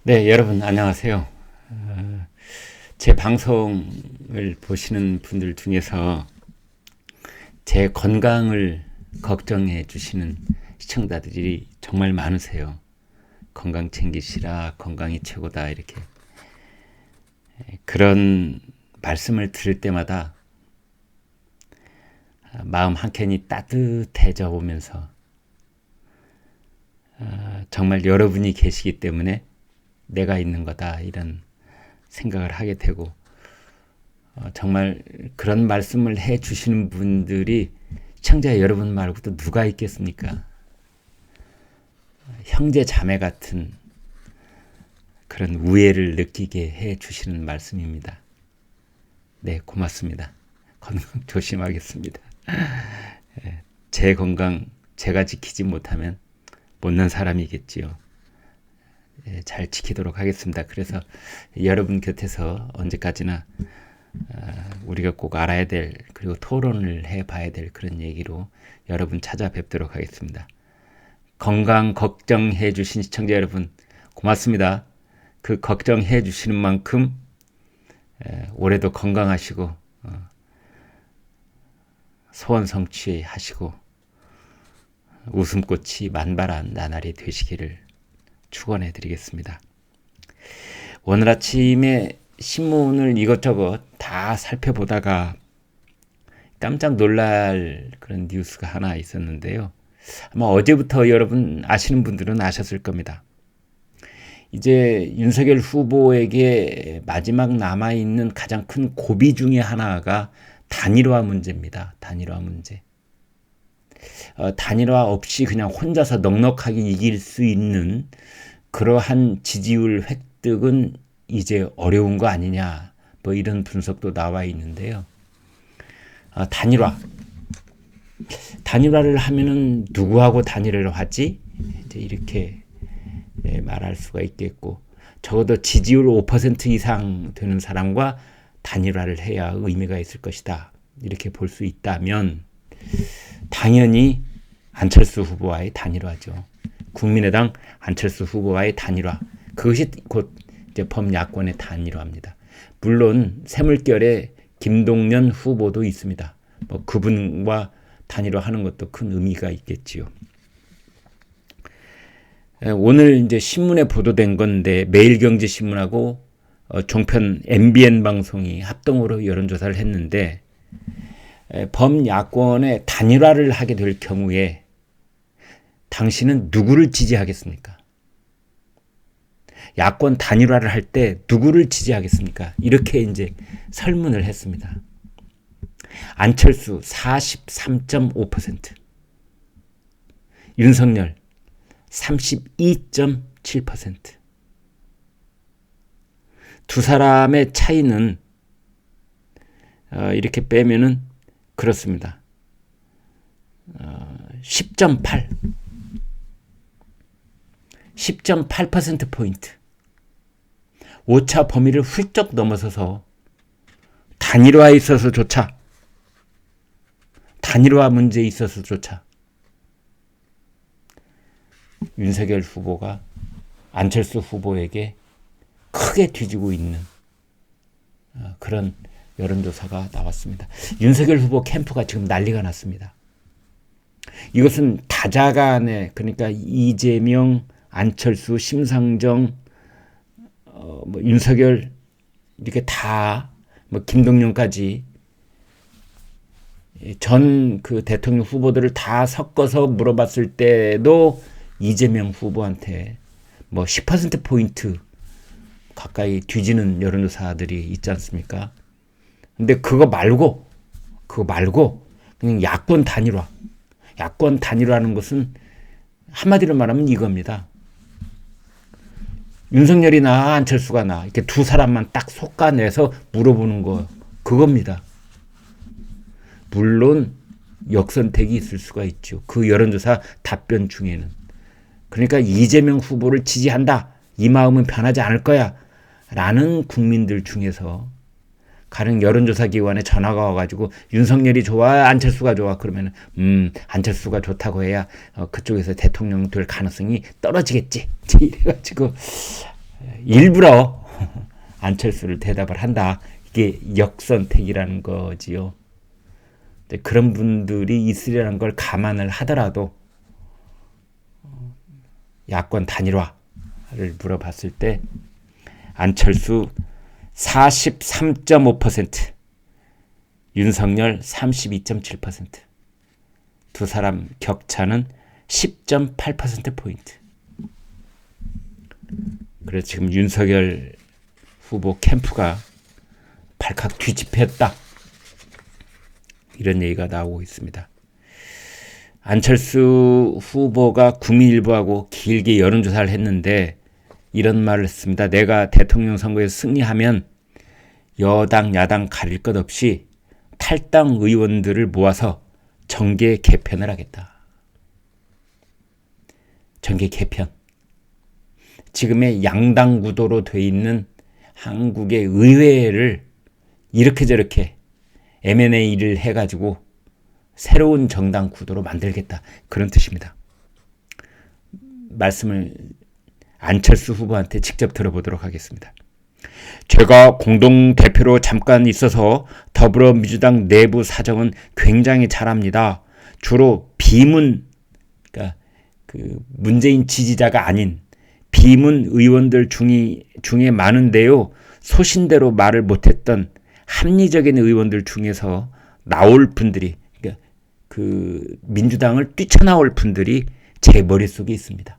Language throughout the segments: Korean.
네, 여러분 안녕하세요. 제 방송을 보시는 분들 중에서 제 건강을 걱정해 주시는 시청자들이 정말 많으세요. 건강 챙기시라, 건강이 최고다 이렇게 그런 말씀을 들을 때마다 마음 한켠이 따뜻해져 오면서 정말 여러분이 계시기 때문에 내가 있는 거다 이런 생각을 하게 되고 정말 그런 말씀을 해 주시는 분들이 시청자 여러분 말고 또 누가 있겠습니까? 형제 자매 같은 그런 우애를 느끼게 해 주시는 말씀입니다. 네, 고맙습니다. 건강 조심하겠습니다. 제 건강 제가 지키지 못하면 못난 사람이겠지요. 잘 지키도록 하겠습니다. 그래서 여러분 곁에서 언제까지나 우리가 꼭 알아야 될 그리고 토론을 해봐야 될 그런 얘기로 여러분 찾아뵙도록 하겠습니다. 건강 걱정해 주신 시청자 여러분 고맙습니다. 그 걱정해 주시는 만큼 올해도 건강하시고 소원 성취하시고 웃음꽃이 만발한 나날이 되시기를 축원해 드리겠습니다. 오늘 아침에 신문을 이것저것 다 살펴보다가 깜짝 놀랄 그런 뉴스가 하나 있었는데요. 아마 어제부터 여러분 아시는 분들은 아셨을 겁니다. 이제 윤석열 후보에게 마지막 남아있는 가장 큰 고비 중에 하나가 단일화 문제입니다. 단일화 문제. 단일화 없이 그냥 혼자서 넉넉하게 이길 수 있는 그러한 지지율 획득은 이제 어려운 거 아니냐 뭐 이런 분석도 나와 있는데요. 단일화를 하면은 누구하고 단일화를 하지? 이제 이렇게 말할 수가 있겠고 적어도 지지율 5% 이상 되는 사람과 단일화를 해야 의미가 있을 것이다. 이렇게 볼 수 있다면 당연히 안철수 후보와의 단일화죠. 국민의당 안철수 후보와의 단일화. 그것이 곧 이제 범야권의 단일화입니다. 물론 새물결에 김동연 후보도 있습니다. 뭐 그분과 단일화하는 것도 큰 의미가 있겠지요. 오늘 이제 신문에 보도된 건데 매일경제신문하고 종편 MBN 방송이 합동으로 여론조사를 했는데 범야권의 단일화를 하게 될 경우에 당신은 누구를 지지하겠습니까? 야권 단일화를 할 때 누구를 지지하겠습니까? 이렇게 이제 설문을 했습니다. 안철수 43.5%, 윤석열 32.7%. 두 사람의 차이는 이렇게 빼면은 그렇습니다. 10.8%포인트. 오차 범위를 훌쩍 넘어서서 단일화에 있어서조차, 단일화 문제에 있어서조차 윤석열 후보가 안철수 후보에게 크게 뒤지고 있는 그런 여론조사가 나왔습니다. 윤석열 후보 캠프가 지금 난리가 났습니다. 이것은 다자간에 그러니까 이재명, 안철수, 심상정, 뭐 윤석열 이렇게 다 뭐 김동연까지 전 그 대통령 후보들을 다 섞어서 물어봤을 때도 이재명 후보한테 뭐 10%포인트 가까이 뒤지는 여론조사들이 있지 않습니까? 근데 그거 말고 그냥 야권 단일화하는 것은 한마디로 말하면 이겁니다. 윤석열이 나 안철수가 나 이렇게 두 사람만 딱 솎아내서 물어보는 거 그겁니다. 물론 역선택이 있을 수가 있죠. 그 여론조사 답변 중에는. 그러니까 이재명 후보를 지지한다. 이 마음은 변하지 않을 거야. 라는 국민들 중에서 가령 여론조사 기관에 전화가 와가지고 윤석열이 좋아 안철수가 좋아 그러면 안철수가 좋다고 해야 그쪽에서 대통령 될 가능성이 떨어지겠지 이래가지고 일부러 안철수를 대답을 한다. 이게 역선택이라는 거지요. 그런 분들이 있으리라는 걸 감안을 하더라도 야권 단일화를 물어봤을 때 안철수 43.5%, 윤석열 32.7%, 두 사람 격차는 10.8%포인트. 그래서 지금 윤석열 후보 캠프가 발칵 뒤집혔다. 이런 얘기가 나오고 있습니다. 안철수 후보가 국민일보하고 길게 여론조사를 했는데 이런 말을 했습니다. 내가 대통령 선거에서 승리하면 여당, 야당 가릴 것 없이 탈당 의원들을 모아서 정계 개편을 하겠다. 정계 개편. 지금의 양당 구도로 돼 있는 한국의 의회를 이렇게 저렇게 M&A를 해가지고 새로운 정당 구도로 만들겠다. 그런 뜻입니다. 말씀을 안철수 후보한테 직접 들어보도록 하겠습니다. 제가 공동대표로 잠깐 있어서 더불어민주당 내부 사정은 굉장히 잘 압니다. 주로 비문, 그러니까 그 문재인 지지자가 아닌 비문 의원들 중에 많은데요. 소신대로 말을 못했던 합리적인 의원들 중에서 나올 분들이, 그러니까 그 민주당을 뛰쳐나올 분들이 제 머릿속에 있습니다.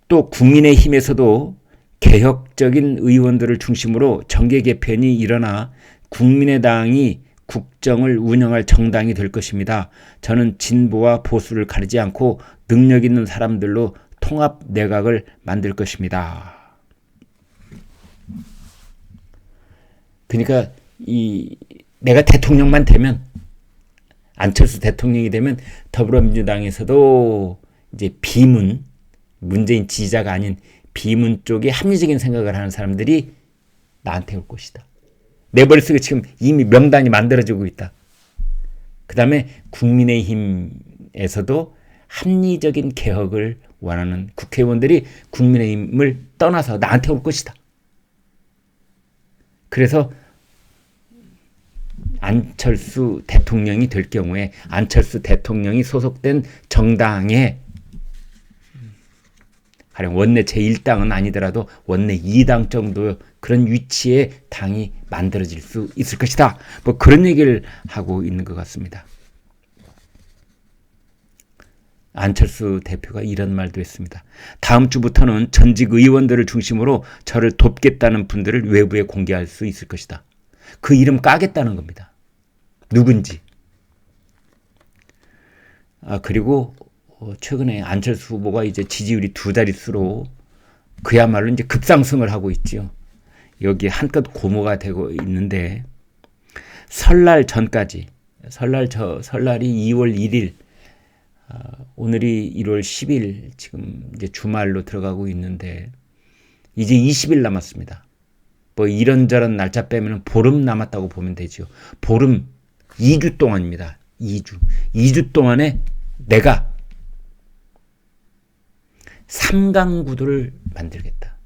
또 국민의힘에서도 개혁적인 의원들을 중심으로 정계 개편이 일어나 국민의당이 국정을 운영할 정당이 될 것입니다. 저는 진보와 보수를 가리지 않고 능력 있는 사람들로 통합 내각을 만들 것입니다. 그러니까 내가 대통령만 되면, 안철수 대통령이 되면 더불어민주당에서도 이제 비문, 문재인 지지자가 아닌 비문 쪽에 합리적인 생각을 하는 사람들이 나한테 올 것이다. 내 머릿속에 지금 이미 명단이 만들어지고 있다. 그 다음에 국민의힘에서도 합리적인 개혁을 원하는 국회의원들이 국민의힘을 떠나서 나한테 올 것이다. 그래서 안철수 대통령이 될 경우에 안철수 대통령이 소속된 정당에 가령 원내 제1당은 아니더라도 원내 2당 정도 그런 위치의 당이 만들어질 수 있을 것이다. 뭐 그런 얘기를 하고 있는 것 같습니다. 안철수 대표가 이런 말도 했습니다. 다음 주부터는 전직 의원들을 중심으로 저를 돕겠다는 분들을 외부에 공개할 수 있을 것이다. 그 이름 까겠다는 겁니다. 누군지. 그리고 최근에 안철수 후보가 이제 지지율이 2자릿수로 그야말로 이제 급상승을 하고 있죠. 여기 한껏 고무가 되고 있는데 설날 전까지, 설날이 2월 1일, 오늘이 1월 10일, 지금 이제 주말로 들어가고 있는데 이제 20일 남았습니다. 뭐 이런저런 날짜 빼면 보름 남았다고 보면 되죠. 보름, 2주 동안입니다. 2주 동안에 내가 3강 구도를 만들겠다.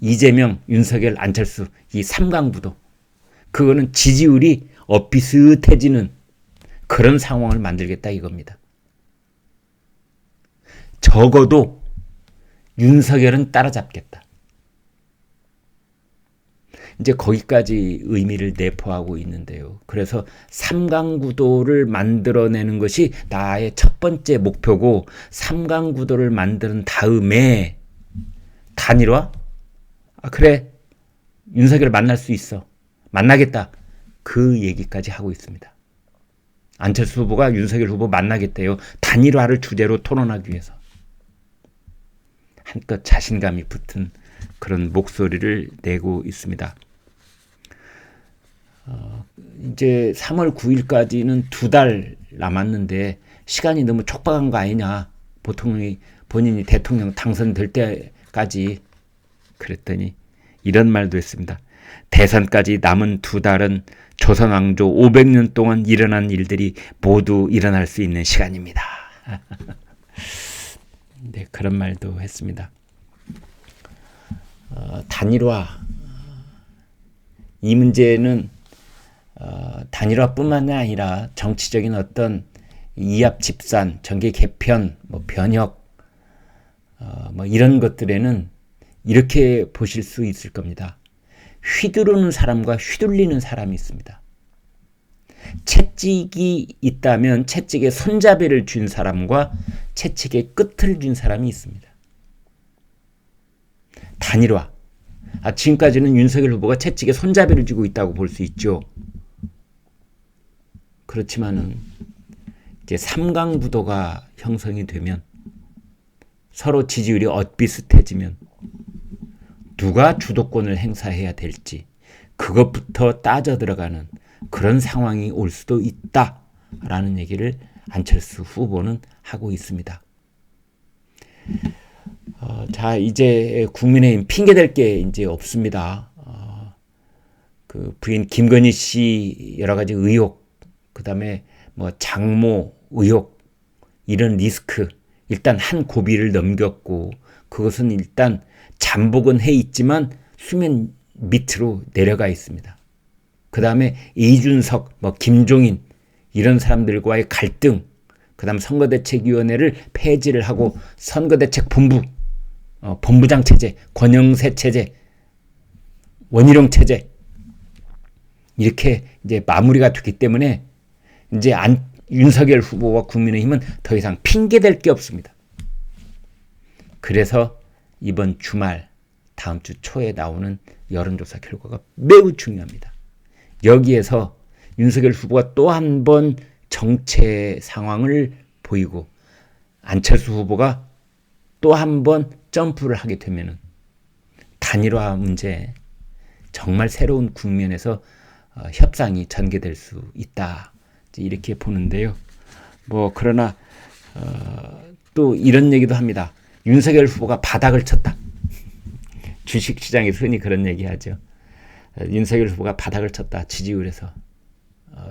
이재명, 윤석열, 안철수 이 3강 구도. 그거는 지지율이 엇비슷해지는 그런 상황을 만들겠다 이겁니다. 적어도 윤석열은 따라잡겠다. 이제 거기까지 의미를 내포하고 있는데요. 그래서 3강 구도를 만들어내는 것이 나의 첫 번째 목표고, 3강 구도를 만든 다음에 단일화? 그래, 윤석열을 만날 수 있어. 만나겠다. 그 얘기까지 하고 있습니다. 안철수 후보가 윤석열 후보 만나겠대요. 단일화를 주제로 토론하기 위해서. 한껏 자신감이 붙은 그런 목소리를 내고 있습니다. 이제 3월 9일까지는 2달 남았는데 시간이 너무 촉박한 거 아니냐. 본인이 대통령 당선될 때까지. 그랬더니 이런 말도 했습니다. 대선까지 남은 2달은 조선 왕조 500년 동안 일어난 일들이 모두 일어날 수 있는 시간입니다. 네, 그런 말도 했습니다. 단일화, 이 문제는 단일화뿐만 아니라 정치적인 어떤 이합 집산, 정계 개편, 변혁, 이런 것들에는 이렇게 보실 수 있을 겁니다. 휘두르는 사람과 휘둘리는 사람이 있습니다. 채찍이 있다면 채찍에 손잡이를 쥔 사람과 채찍에 끝을 쥔 사람이 있습니다. 단일화. 지금까지는 윤석열 후보가 채찍에 손잡이를 쥐고 있다고 볼 수 있죠. 그렇지만은 이제 3강 구도가 형성이 되면 서로 지지율이 엇비슷해지면 누가 주도권을 행사해야 될지 그것부터 따져 들어가는 그런 상황이 올 수도 있다라는 얘기를 안철수 후보는 하고 있습니다. 자, 이제 국민의힘 핑계댈 게 이제 없습니다. 그 부인 김건희 씨 여러 가지 의혹, 그 다음에 장모 의혹, 이런 리스크, 일단 한 고비를 넘겼고, 그것은 일단 잠복은 해 있지만 수면 밑으로 내려가 있습니다. 그 다음에 이준석, 김종인, 이런 사람들과의 갈등, 그 다음 선거대책위원회를 폐지를 하고 선거대책본부, 본부장 체제, 권영세 체제, 원희룡 체제, 이렇게 이제 마무리가 됐기 때문에 이제 윤석열 후보와 국민의힘은 더 이상 핑계댈 게 없습니다. 그래서 이번 주말, 다음 주 초에 나오는 여론조사 결과가 매우 중요합니다. 여기에서 윤석열 후보가 또 한 번 정체 상황을 보이고 안철수 후보가 또 한 번 점프를 하게 되면은 단일화 문제, 정말 새로운 국면에서 협상이 전개될 수 있다, 이렇게 보는데요. 그러나 또 이런 얘기도 합니다. 윤석열 후보가 바닥을 쳤다. 주식시장에서 흔히 그런 얘기하죠. 윤석열 후보가 바닥을 쳤다, 지지율에서.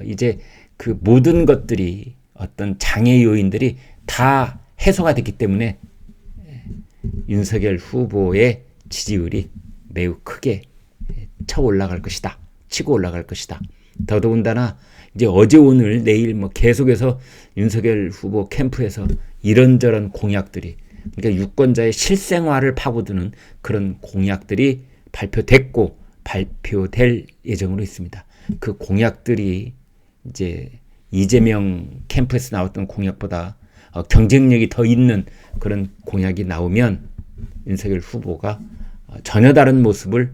이제 그 모든 것들이, 어떤 장애 요인들이 다 해소가 됐기 때문에 윤석열 후보의 지지율이 매우 크게 치고 올라갈 것이다. 더더군다나 이제 어제 오늘 내일 계속해서 윤석열 후보 캠프에서 이런저런 공약들이, 그러니까 유권자의 실생활을 파고드는 그런 공약들이 발표됐고 발표될 예정으로 있습니다. 그 공약들이 이제 이재명 캠프에서 나왔던 공약보다 경쟁력이 더 있는 그런 공약이 나오면 윤석열 후보가 전혀 다른 모습을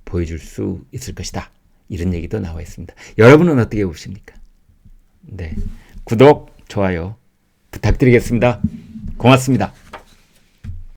보여줄 수 있을 것이다, 이런 얘기도 나와 있습니다. 여러분은 어떻게 보십니까? 네, 구독, 좋아요 부탁드리겠습니다. 고맙습니다.